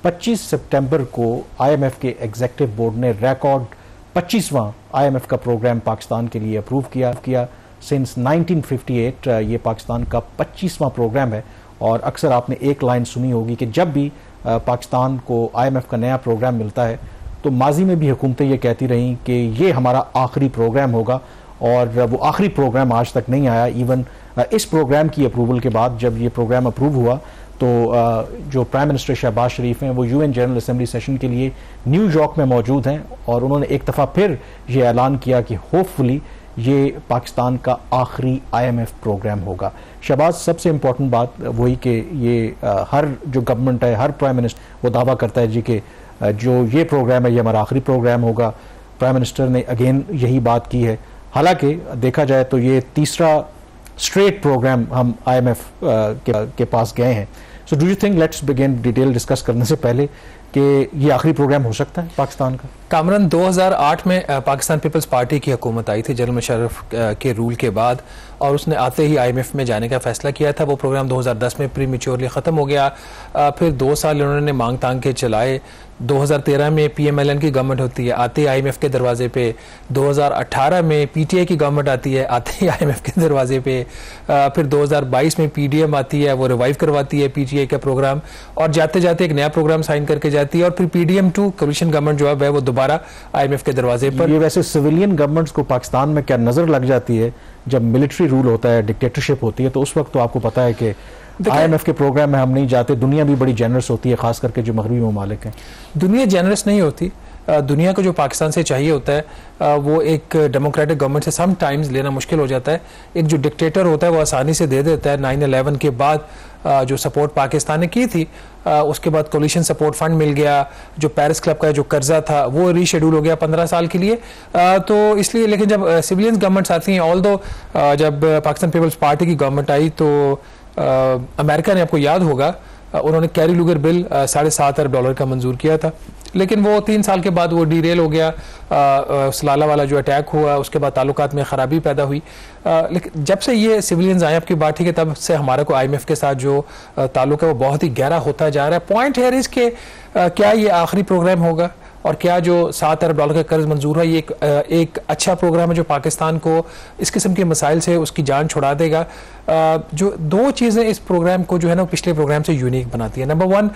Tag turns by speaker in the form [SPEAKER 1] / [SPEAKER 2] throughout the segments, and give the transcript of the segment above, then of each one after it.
[SPEAKER 1] 25 सितंबर को IMF के executive board ने रिकॉर्ड 25वां IMF का प्रोग्राम पाकिस्तान के लिए अप्रूव किया। सिंस 1958 ये पाकिस्तान का 25वां प्रोग्राम है। और अक्सर आपने एक लाइन सुनी होगी कि जब भी पाकिस्तान को IMF का नया प्रोग्राम मिलता है तो माजी में भी हुकूमतें ये कहती रहीं कि ये हमारा आखिरी प्रोग्राम होगा, और वो आखिरी प्रोग्राम आज तक नहीं आया। इवन इस प्रोग्राम की अप्रूवल के बाद जब ये प्रोग्राम अप्रूव हुआ तो जो प्राइम मिनिस्टर शहबाज शरीफ हैं वो UN जनरल असेंबली सेशन के लिए न्यूयॉर्क में मौजूद हैं, और उन्होंने एक दफ़ा फिर ये ऐलान किया कि होपफुली ये पाकिस्तान का आखिरी IMF प्रोग्राम होगा। शहबाज, सबसे इम्पोर्टेंट बात वही कि ये हर जो गवर्नमेंट है, हर प्राइम मिनिस्टर वो दावा करता है जी कि जो ये प्रोग्राम है ये हमारा आखिरी प्रोग्राम होगा। प्राइम मिनिस्टर ने अगेन यही बात की है। हालांकि देखा जाए तो ये तीसरा स्ट्रेट प्रोग्राम हम IMF के पास गए हैं। So do you think, let's begin detail discuss करने से पहले, कि ये आखिरी प्रोग्राम हो सकता है पाकिस्तान का?
[SPEAKER 2] कामरान, 2008 में पाकिस्तान पीपल्स पार्टी की हुकूमत आई थी जनरल मुशर्रफ के रूल के बाद, और उसने आते ही IMF में जाने का फैसला किया था। वो प्रोग्राम 2010 में प्रीमेच्योरली ख़त्म हो गया। फिर 2 साल उन्होंने मांग तांग के चलाए। 2013 में PMLN की गवर्नमेंट होती है, आते ही IMF के दरवाजे पे। 2018 में PTI की गवर्नमेंट आती है, आते ही IMF के दरवाजे पे। फिर 2022 में PDM आती है, वो रिवाइव करवाती है PTI का प्रोग्राम, और जाते जाते एक नया प्रोग्राम साइन करके जाती है। और फिर PDM2 कोलिशन गवर्नमेंट जो है वो दोबारा IMF के दरवाजे पर।
[SPEAKER 1] ये वैसे सिविलियन गवर्नमेंट्स को पाकिस्तान में क्या नजर लग जाती है जब मिलिट्री रूल होता है, डिक्टेटरशिप होती है, तो उस वक्त तो आपको पता है कि IMF के प्रोग्राम में हम नहीं जाते। दुनिया भी बड़ी जेनरस होती है, खास करके जो मगरबी ममालिक हैं।
[SPEAKER 2] दुनिया जेनरस नहीं होती। दुनिया को जो पाकिस्तान से चाहिए होता है वो एक डेमोक्रेटिक गवर्नमेंट से सम टाइम्स लेना मुश्किल हो जाता है। एक जो डिक्टेटर होता है वो आसानी से दे देता है। 9/11 के बाद जो सपोर्ट पाकिस्तान ने की थी, उसके बाद कोलिशन सपोर्ट फंड मिल गया। जो पेरिस क्लब का जो कर्जा था वो रीशेड्यूल हो गया 15 साल के लिए। तो इसलिए, लेकिन जब सिविलियन गवर्नमेंट्स आती हैं, ऑल्दो जब पाकिस्तान पीपल्स पार्टी की गवर्नमेंट आई तो अमेरिका ने, आपको याद होगा, उन्होंने कैरी लुगर बिल $7.5 अरब का मंजूर किया था, लेकिन वो 3 साल के बाद वो डीरेल हो गया। सलाला वाला जो अटैक हुआ उसके बाद ताल्लुकात में ख़राबी पैदा हुई। लेकिन जब से ये सिविलियंस आए, आपकी बात ठीक है, तब से हमारा को IMF के साथ जो ताल्लुक है वो बहुत ही गहरा होता जा रहा है। पॉइंट है इसके, क्या ये आखिरी प्रोग्राम होगा, और क्या जो $7 अरब का कर्ज मंजूर है ये एक अच्छा प्रोग्राम है जो पाकिस्तान को इस किस्म के मसाइल से उसकी जान छुड़ा देगा। जो 2 चीज़ें इस प्रोग्राम को जो है ना पिछले प्रोग्राम से यूनिक बनाती है। नंबर 1,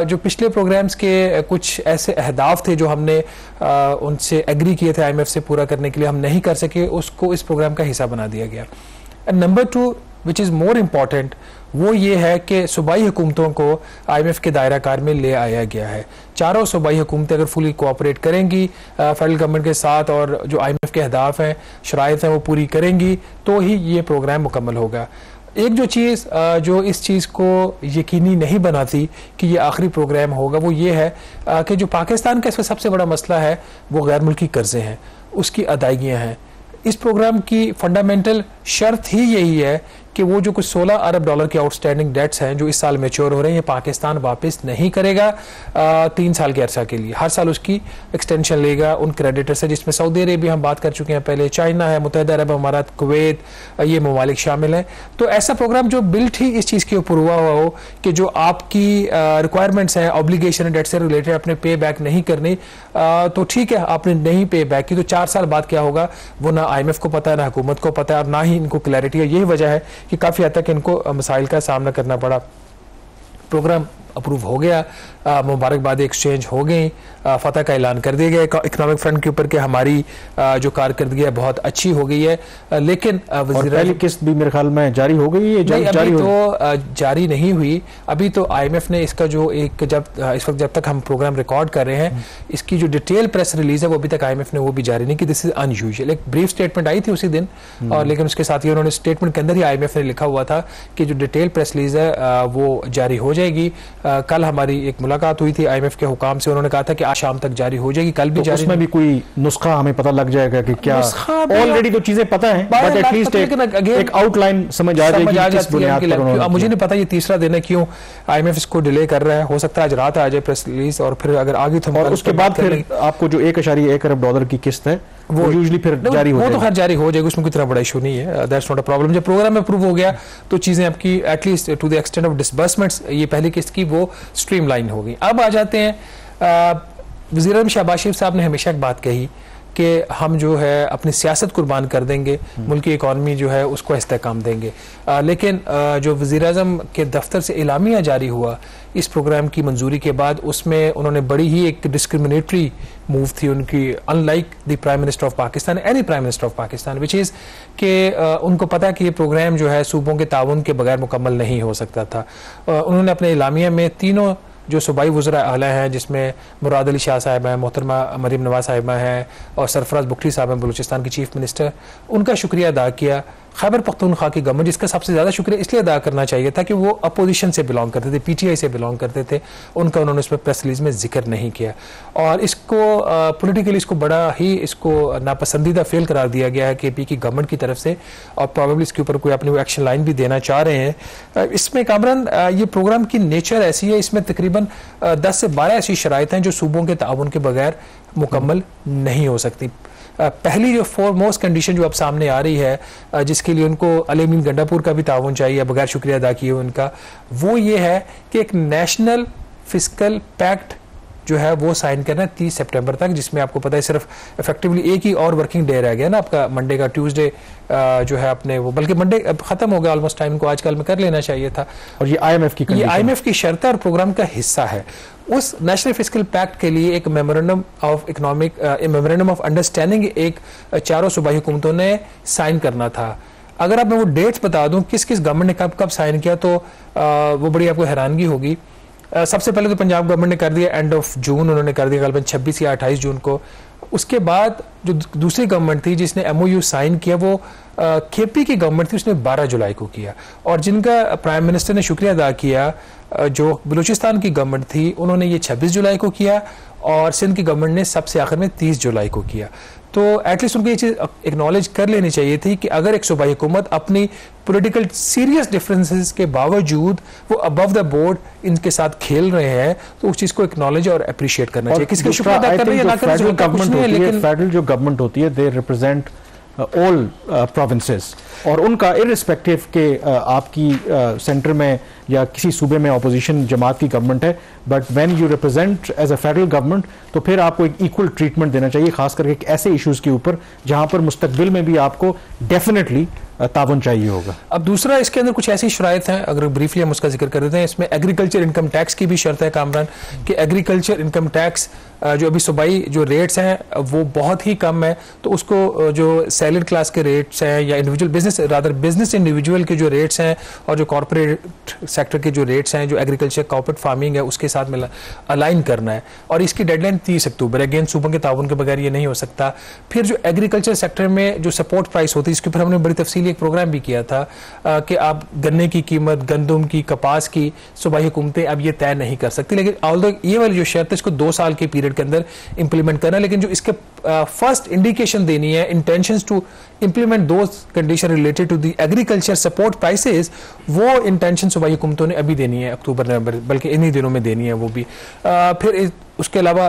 [SPEAKER 2] जो पिछले प्रोग्राम्स के कुछ ऐसे अहदाफ थे जो हमने उनसे एग्री किए थे IMF से पूरा करने के लिए, हम नहीं कर सके, उसको इस प्रोग्राम का हिस्सा बना दिया गया। And number 2, which is more important, वो ये है कि सूबाई हुकूमतों को IMF के दायरा कार में ले आया गया है। चारों सूबाई हुकूमतें अगर फुली कोऑपरेट करेंगी फेडरल गवर्नमेंट के साथ, और जो IMF के अहदाफ हैं, शराइत हैं, वो पूरी करेंगी, तो ही ये प्रोग्राम मुकम्मल होगा। एक जो चीज़ जो इस चीज़ को यकीनी नहीं बनाती कि ये आखिरी प्रोग्राम होगा, वो ये है कि जो पाकिस्तान का इसका सबसे बड़ा मसला है वो गैर मुल्की कर्जे हैं, उसकी अदायगियाँ हैं। इस प्रोग्राम की फंडामेंटल शर्त ही यही है कि वो जो कुछ $16 अरब के आउटस्टैंडिंग डेट्स हैं जो इस साल मैच्योर हो रहे हैं, ये पाकिस्तान वापस नहीं करेगा 3 साल के अरसा के लिए। हर साल उसकी एक्सटेंशन लेगा उन क्रेडिटर से, जिसमें सऊदी अरेबिया हम बात कर चुके हैं पहले, चाइना है, मुत्तहिदा अरब अमारात, कुवैत, ये ममालिक शामिल हैं। तो ऐसा प्रोग्राम जो बिल्ट ही इस चीज़ के ऊपर हुआ हो कि जो आपकी रिक्वायरमेंट्स हैं, ऑब्लिगेशन डेट से रिलेटेड अपने पे बैक नहीं करनी, तो ठीक है आपने नहीं पे बैक की, तो 4 साल बाद क्या होगा वो ना IMF को पता है, ना हुकूमत को पता है, और ना ही इनको क्लैरिटी है। यही वजह है कि काफ़ी हद तक इनको मसाइल का सामना करना पड़ा। प्रोग्राम अप्रूव हो गया, मुबारकबाद एक्सचेंज हो गई, फतह का ऐलान कर दिया गया इकोनॉमिक फ्रंट के ऊपर कि हमारी जो कारकर्दगी है बहुत अच्छी हो गई है। लेकिन
[SPEAKER 1] पहली किस्त भी मेरे ख्याल में जारी हो गई है?
[SPEAKER 2] अभी तो जारी नहीं हुई। अभी तो IMF ने इसका जो एक इस वक्त जब तक हम प्रोग्राम रिकॉर्ड कर रहे हैं, इसकी जो डिटेल प्रेस रिलीज है वो अभी तक IMF ने वो भी जारी नहीं की। This is unusual. एक ब्रीफ स्टेटमेंट आई थी उसी दिन, और लेकिन उसके साथ ही उन्होंने स्टेटमेंट के अंदर ही IMF ने लिखा हुआ था कि जो डिटेल प्रेस रिलीज है वो जारी हो जाएगी। कल हमारी एक मुलाकात हुई थी IMF के हुकाम से, उन्होंने कहा था कि आज शाम तक जारी हो जाएगी। कल भी जारी,
[SPEAKER 1] उसमें भी कोई नुस्खा हमें पता लग जाएगा कि क्या? ऑलरेडी तो चीजें पता है, बट एटलीस्ट एक आउटलाइन समझ आ जाएगी।
[SPEAKER 2] मुझे नहीं पता ये तीसरा दिन है, क्यों IMF इसको डिले कर रहा है। हो सकता है आज रात आ जाए प्रेस रिलीज, और फिर अगर आगे तो
[SPEAKER 1] उसके बाद फिर आपको जो $1.1 अरब की किस्त है वो यूजुअली फिर जारी हो
[SPEAKER 2] वो तो खैर जारी हो जाएगा, उसमें कोई इतना बड़ा इशू नहीं है, दैट्स नॉट अ प्रॉब्लम। जब प्रोग्राम अप्रूव हो गया तो चीज़ें आपकी at least to the extent of disbursements, ये पहली किस्त की, वो स्ट्रीमलाइन हो गई। अब आ जाते हैं, वज़ीर-ए-आज़म शहबाज शरीफ साहब ने हमेशा एक बात कही कि हम जो है अपनी सियासत कुर्बान कर देंगे, मुल्क की इकॉनमी जो है उसको इस्तेहकाम देंगे, लेकिन जो वज़ीर-ए-आज़म के दफ्तर से इलामिया जारी हुआ इस प्रोग्राम की मंजूरी के बाद, उसमें उन्होंने बड़ी ही एक डिस्क्रिमिनेटरी मूव थी उनकी, unlike the prime minister of Pakistan, any prime minister of Pakistan, which is कि उनको पता है कि ये प्रोग्राम जो है सूबों के ताउन के बगैर मुकम्मल नहीं हो सकता था। उन्होंने अपने इलामिया में तीनों जो सूबाई वज़रा आला हैं, जिसमें मुराद अली शाह साहब हैं, मोहतरमा मरीम नवाज साहिबा हैं और सरफराज बुखरी साहब हैं बलूचिस्तान की चीफ मिनिस्टर, उनका शुक्रिया अदा किया। खैबर पख्तूनख्वा की गवर्नमेंट, जिसका सबसे ज़्यादा शुक्रिया इसलिए अदा करना चाहिए था कि वो अपोजिशन से बिलोंग करते थे, पीटीआई से बिलोंग करते थे, उनका उन्होंने उसमें प्रेस रिलीज में जिक्र नहीं किया और इसको पॉलिटिकली इसको बड़ा ही इसको नापसंदीदा फेल करार दिया गया है केपी की गवर्नमेंट की तरफ से, और प्रॉबेबली इसके ऊपर कोई अपनी एक्शन लाइन भी देना चाह रहे हैं। इसमें कामरान ये प्रोग्राम की नेचर ऐसी है, इसमें तकरीबन 10 से 12 ऐसी शराइत हैं जो सूबों के ताउन के बगैर मुकम्मल नहीं हो सकती। पहली जो फोरमोस्ट कंडीशन जो अब सामने आ रही है, जिसके लिए उनको अलीमीन गंडापुर का भी ताउन चाहिए बगैर शुक्रिया अदा किए उनका, वो ये है कि एक नेशनल फिस्कल पैक्ट जो है वो साइन करना है 30 सितंबर तक, जिसमें आपको पता है सिर्फ इफेक्टिवली एक ही और वर्किंग डे रह गया ना आपका, मंडे का, ट्यूसडे जो है अपने वो, बल्कि मंडे अब खत्म हो गया ऑलमोस्ट, टाइम को आजकल में कर लेना चाहिए था। और ये आईएमएफ की शर्त है और प्रोग्राम का हिस्सा है। उस नेशनल फिस्कल पैक्ट के लिए एक memorandum of economic memorandum of understanding एक चारों सूबाई हुकूमतों ने साइन करना था। अगर आप मैं वो डेट्स बता दूं किस किस गवर्नमेंट ने कब कब साइन किया तो वो बड़ी आपको हैरानगी होगी। सबसे पहले तो पंजाब गवर्नमेंट ने कर दिया एंड ऑफ जून, उन्होंने कर दिया करीबन 26 या 28 जून को। उसके बाद जो दूसरी गवर्नमेंट थी जिसने एमओयू साइन किया वो केपी की गवर्नमेंट थी, उसने 12 जुलाई को किया, और जिनका प्राइम मिनिस्टर ने शुक्रिया अदा किया जो बलूचिस्तान की गवर्नमेंट थी, उन्होंने ये 26 जुलाई को किया, और सिंध की गवर्नमेंट ने सबसे आखिर में 30 जुलाई को किया। तो एटलीस्ट उनको ये चीज़ एक्नॉलेज कर लेनी चाहिए थी कि अगर एक सूबाई हुकूमत अपनी पॉलिटिकल सीरियस डिफरेंसेस के बावजूद वो अबव द बोर्ड इनके साथ खेल रहे हैं, तो उस चीज़ को एक्नॉलेज और अप्रिशिएट करना चाहिए। किसके शुक्रिया अदा कर रहे हैं ना कर रहे हैं, लेकिन
[SPEAKER 1] फेडरल जो गवर्नमेंट होती है दे रिप्रेजेंट ऑल प्रोविंसेस, और उनका इररिस्पेक्टिव के आपकी सेंटर में या किसी सूबे में अपोजिशन जमात की गवर्नमेंट है, but when you represent as a federal government तो फिर आपको एक इक्वल ट्रीटमेंट देना चाहिए, खास करके ऐसे इश्यूज के ऊपर जहां पर मुस्तकबिल में भी आपको डेफिनेटली तावन चाहिए होगा।
[SPEAKER 2] अब दूसरा इसके अंदर कुछ ऐसी शराइत हैं, अगर ब्रीफली हम उसका जिक्र कर देते हैं, इसमें एग्रीकल्चर इनकम टैक्स की भी शर्त है कामरान, कि एग्रीकल्चर इनकम टैक्स जो अभी सूबाई जो रेट्स हैं वो बहुत ही कम है, तो उसको जो सैलरी क्लास के रेट्स हैं या individual business rather business individual के जो रेट्स हैं और जो कॉर्पोरेट सेक्टर के जो रेट्स हैं, जो एग्रीकल्चर कॉर्पोरेट फार्मिंग है उसके साथ में अलाइन करना है, और इसकी डेडलाइन 30 अक्टूबर। अगेन सूबों के ताउन के बगैर ये नहीं हो सकता। फिर जो एग्रीकल्चर सेक्टर में जो सपोर्ट प्राइस होती है, इसके ऊपर हमने बड़ी तफसीली एक प्रोग्राम भी किया था कि आप गन्ने की कीमत, गंदम की, कपास की सूबाई हुकूमतें अब ये तय नहीं कर सकती, लेकिन ऑल्दो ये वाली जो शर्त है इसको 2 साल के पीरियड के अंदर इंप्लीमेंट करना, लेकिन जो इसके फर्स्ट इंडिकेशन देनी है, intentions to implement those condition related to the agriculture support prices, वो इंटेंशन सूबाई हुकूमतों ने अभी देनी है, अक्टूबर नवंबर बल्कि इन्हीं दिनों में देनी है वो भी। फिर उसके अलावा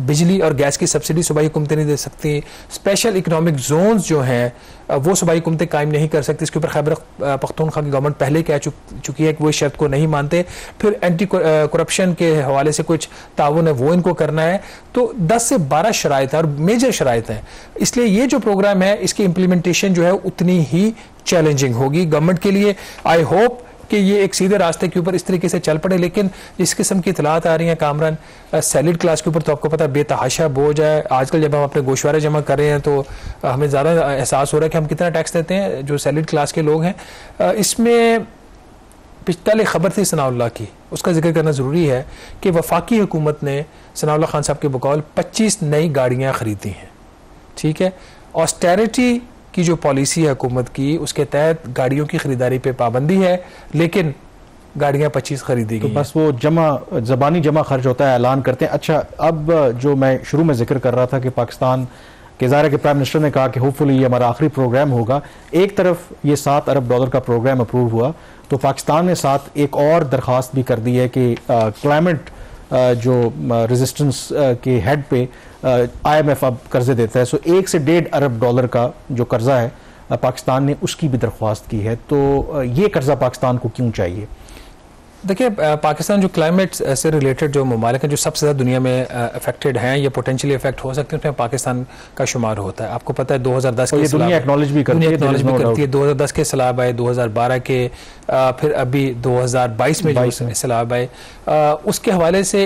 [SPEAKER 2] बिजली और गैस की सब्सिडी सूबाई हुकूमतें नहीं दे सकती। स्पेशल इकोनॉमिक जोन्स जो हैं वो सूबाई हुकूमतें कायम नहीं कर सकती, इसके ऊपर खैबर पख्तूनख्वा की गवर्नमेंट पहले कह चुकी है कि वो इस शर्त को नहीं मानते। फिर एंटी करप्शन के हवाले से कुछ ताउन है वो इनको करना है। तो 10 से 12 शराइत है और मेजर शराइत हैं, इसलिए ये जो प्रोग्राम है इसकी इम्प्लीमेंटेशन जो है उतनी ही चैलेंजिंग होगी गवर्नमेंट के लिए। आई होप कि ये एक सीधे रास्ते के ऊपर इस तरीके से चल पड़े, लेकिन जिस किस्म की इतलात आ रही हैं कामरान सैलरी क्लास के ऊपर, तो आपको पता है बेतहाशा बोझ है। आजकल जब हम अपने गोशवारे जमा कर रहे हैं तो हमें ज़्यादा एहसास हो रहा है कि हम कितना टैक्स देते हैं जो सैलरी क्लास के लोग हैं। इसमें पिछले खबर थी सनाउल्लाह की, उसका जिक्र करना ज़रूरी है कि वफाकी हुकूमत ने सनाउल्लाह खान साहब के बकौल 25 नई गाड़ियाँ ख़रीदी हैं। ठीक है, ऑस्टेरिटी की जो पॉलिसी है हुकूमत की, उसके तहत गाड़ियों की खरीदारी पे पाबंदी है, लेकिन गाड़ियां 25 खरीदी गई।
[SPEAKER 1] तो बस वो ज़बानी जमा खर्च होता है, ऐलान करते हैं। अच्छा, अब जो मैं शुरू में जिक्र कर रहा था कि पाकिस्तान के ज़ाहिर के प्राइम मिनिस्टर ने कहा कि होपफुली ये हमारा आखिरी प्रोग्राम होगा। एक तरफ ये $7 अरब का प्रोग्राम अप्रूव हुआ, तो पाकिस्तान ने साथ एक और दरख्वास्त भी कर दी है कि क्लाइमेट जो रेजिस्टेंस के हेड पे IMF अब कर्जे देता है। सो 1 से 1.5 अरब डॉलर का जो कर्जा है पाकिस्तान ने उसकी भी दरख्वास्त की है। तो ये कर्जा पाकिस्तान को क्यों चाहिए?
[SPEAKER 2] देखिए, पाकिस्तान जो क्लाइमेट से रिलेटेड जो ममालिक हैं जो सबसे ज़्यादा दुनिया में अफेक्टेड हैं या पोटेंशियली अफेक्ट हो सकते हैं, उसमें पाकिस्तान का शुमार होता है। आपको पता है 2010 के
[SPEAKER 1] दुनिया एक्नॉलेज भी करती है
[SPEAKER 2] 2010 के सैलाब आए, 2012 के, फिर अभी 2022 में जो सैलाब आए, उसके हवाले से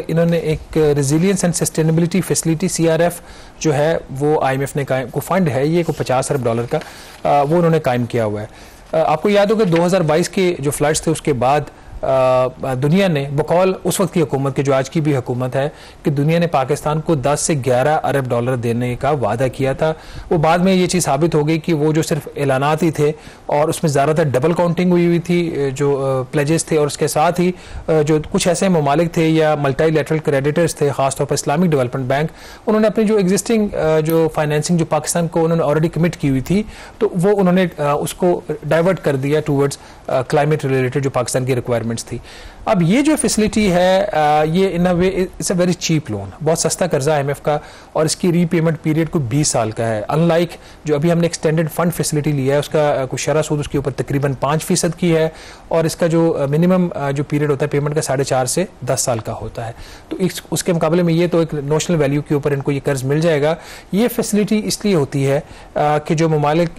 [SPEAKER 2] इन्होंने एक resilience and sustainability facility CRF जो है वो IMF ने को फंड है, ये को 50 अरब डॉलर का वो उन्होंने कायम किया हुआ है। आपको याद होगा 2022 के जो फ्लड्स थे उसके बाद दुनिया ने बकौल उस वक्त की हुकूमत की जो आज की भी हुकूमत है कि दुनिया ने पाकिस्तान को 10 से 11 अरब डॉलर देने का वादा किया था। वो बाद में ये चीज़ साबित हो गई कि वो जो सिर्फ ऐलानात ही थे और उसमें ज़्यादातर डबल काउंटिंग हुई थी जो प्लेजेस थे, और उसके साथ ही जो कुछ ऐसे ममालिक थे या मल्टीलैटरल क्रेडिटर्स थे, खासतौर पर इस्लामिक डेवलपमेंट बैंक, उन्होंने अपनी जो एग्जिस्टिंग जो फाइनेंसिंग जो पाकिस्तान को उन्होंने ऑलरेडी कमिट की हुई थी तो वो उन्होंने उसको डाइवर्ट कर दिया टूवर्ड्स क्लाइमेट रिलेटेड जो पाकिस्तान की रिक्वायरमेंट्स थी। अब ये जो फैसिलिटी है ये in a way it's a very cheap loan, बहुत सस्ता कर्जा IMF का, और इसकी रीपेमेंट पीरियड को 20 साल का है। अनलाइक जो अभी हमने एक्सटेंडेड फंड फैसिलिटी लिया है उसका कुछ शरह सूद उसके ऊपर तकरीबन 5% की है, और इसका जो मिनिमम जो पीरियड होता है पेमेंट का 4.5 से 10 साल का होता है। तो उसके मुकाबले में ये तो एक नोशनल वैल्यू के ऊपर इनको ये कर्ज मिल जाएगा। ये फैसिलिटी इसलिए होती है कि जो ममालिक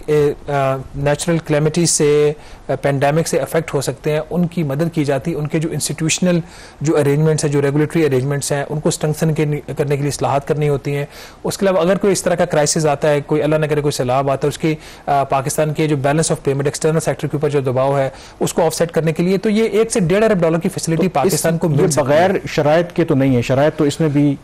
[SPEAKER 2] नेचुरल क्लेमिटी से, पेंडेमिक से अफेक्ट हो सकते हैं, उनकी मदद की जाती है। उनके जो इंस्टीट्यूशनल जो अरेंजमेंट्स हैं, जो रेगुलेटरी अरेंजमेंट्स हैं, उनको स्ट्रेंथन करने के लिए इस्लाहात करनी होती हैं। उसके अलावा अगर कोई इस तरह का क्राइसिस आता है, कोई अल्लाह न करे कोई सैलाब आता है, उसकी पाकिस्तान के जो balance of payment external sector के ऊपर जो दबाव है उसको ऑफसेट करने के लिए तो ये 1 से 1.5 अरब डॉलर की फैसिलिटी पाकिस्तान को मिल सकती है।
[SPEAKER 1] बगैर शराइत के तो नहीं है, शराइत तो इसमें भी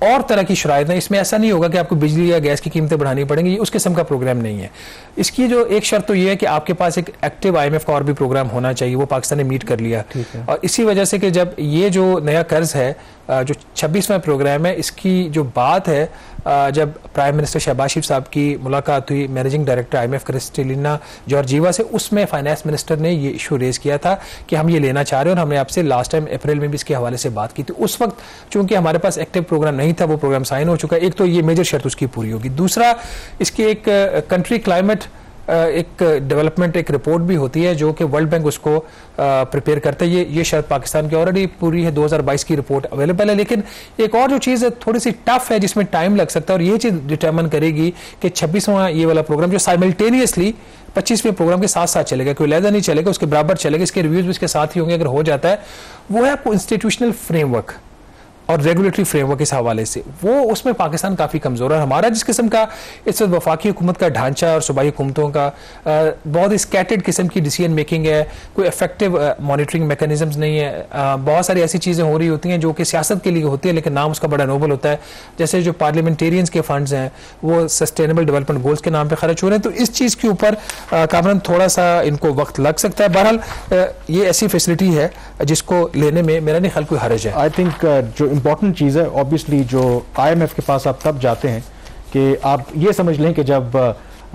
[SPEAKER 2] और तरह की शराइत है। इसमें ऐसा नहीं होगा कि आपको बिजली या गैस की कीमतें बढ़ानी पड़ेंगी, ये उस किस्म का प्रोग्राम नहीं है। इसकी जो एक शर्त तो ये है कि आपके पास एक एक्टिव IMF का और भी प्रोग्राम होना चाहिए, वो पाकिस्तान ने मीट कर लिया। और इसी वजह से कि जब ये जो नया कर्ज है जो 26वां प्रोग्राम है, इसकी जो बात है जब प्राइम मिनिस्टर शहबाज शरीफ साहब की मुलाकात हुई managing director IMF Kristalina Georgieva से, उसमें फाइनेंस मिनिस्टर ने ये इशू रेज किया था कि हम ये लेना चाह रहे हैं, और हमने आपसे लास्ट टाइम अप्रैल में भी इसके हवाले से बात की थी। उस वक्त चूंकि हमारे पास एक्टिव प्रोग्राम नहीं था, वो प्रोग्राम साइन हो चुका है। एक तो ये मेजर शर्त उसकी पूरी होगी। दूसरा, इसकी एक कंट्री क्लाइमेट एक डेवलपमेंट एक रिपोर्ट भी होती है जो कि वर्ल्ड बैंक उसको प्रिपेयर करता है। ये शर्त पाकिस्तान की ऑलरेडी पूरी है, 2022 की रिपोर्ट अवेलेबल है। लेकिन एक और जो चीज़ है थोड़ी सी टफ है जिसमें टाइम लग सकता है, और ये चीज़ डिटर्मिन करेगी कि 26वां ये वाला प्रोग्राम जो साइमल्टेनियसली 25वें प्रोग्राम के साथ साथ चलेगा, कोई लहदा नहीं चलेगा, उसके बराबर चलेगा, इसके रिव्यूज भी इसके साथ ही होंगे अगर हो जाता है, वो है आपको इंस्टीट्यूशनल फ्रेमवर्क और रेगुलेटरी फ्रेमवर्क इस हवाले से। वो उसमें पाकिस्तान काफ़ी कमज़ोर है। हमारा जिस किस्म का इस वक्त वफाकी हुकूमत का ढांचा और सूबाई हुकूमतों का बहुत ही स्कैटर्ड किस्म की डिसीजन मेकिंग है, कोई इफेक्टिव मॉनिटरिंग मैकेनिज्म्स नहीं है। बहुत सारी ऐसी चीज़ें हो रही होती हैं जो कि सियासत के लिए होती है लेकिन नाम उसका बड़ा नोबल होता है। जैसे जो पार्लियामेंटेरियंस के फंड्स हैं वो सस्टेनेबल डेवलपमेंट गोल्स के नाम पर खर्च हो रहे हैं। तो इस चीज़ के ऊपर कामरान थोड़ा सा इनको वक्त लग सकता है। बहरहाल ये ऐसी फैसिलिटी है जिसको लेने में मेरा नहीं ख्याल कोई हर्ज है।
[SPEAKER 1] आई थिंक जो इम्पोर्टेंट चीज़ है ऑब्वियसली जो IMF के पास आप तब जाते हैं कि आप ये समझ लें कि जब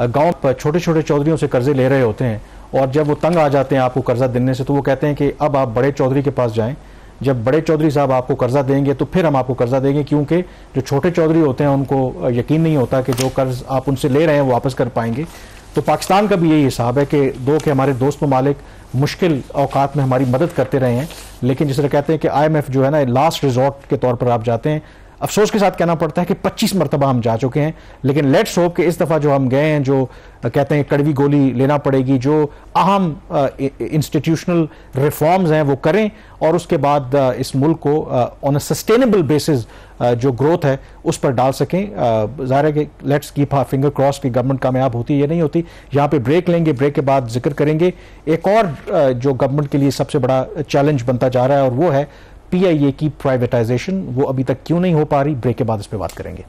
[SPEAKER 1] गांव पर छोटे छोटे चौधरियों से कर्जे ले रहे होते हैं और जब वो तंग आ जाते हैं आपको कर्जा देने से, तो वो कहते हैं कि अब आप बड़े चौधरी के पास जाएं, जब बड़े चौधरी साहब आपको कर्जा देंगे तो फिर हम आपको कर्जा देंगे, क्योंकि जो छोटे चौधरी होते हैं उनको यकीन नहीं होता कि जो कर्ज आप उनसे ले रहे हैं वो वापस कर पाएंगे। तो पाकिस्तान का भी यही हिसाब है कि दो के हमारे दोस्त ममालिक मुश्किल औकात में हमारी मदद करते रहे हैं, लेकिन जिस तरह कहते हैं कि IMF जो है ना लास्ट रिजॉर्ट के तौर पर आप जाते हैं। अफसोस के साथ कहना पड़ता है कि 25 मरतबा हम जा चुके हैं, लेकिन लेट्स होप कि इस दफ़ा जो हम गए हैं, जो कहते हैं कड़वी गोली लेना पड़ेगी, जो अहम इंस्टीट्यूशनल रिफॉर्म्स हैं वो करें और उसके बाद इस मुल्क को ऑन अ सस्टेनेबल बेसिस जो ग्रोथ है उस पर डाल सकें। ज़ाहिर है कि let's keep our finger cross की गवर्नमेंट कामयाब होती है, ये नहीं होती। यहाँ पे ब्रेक लेंगे, ब्रेक के बाद जिक्र करेंगे एक और जो गवर्नमेंट के लिए सबसे बड़ा चैलेंज बनता जा रहा है, और वो है PIA की प्राइवेटाइजेशन। वो अभी तक क्यों नहीं हो पा रही, ब्रेक के बाद इस पर बात करेंगे।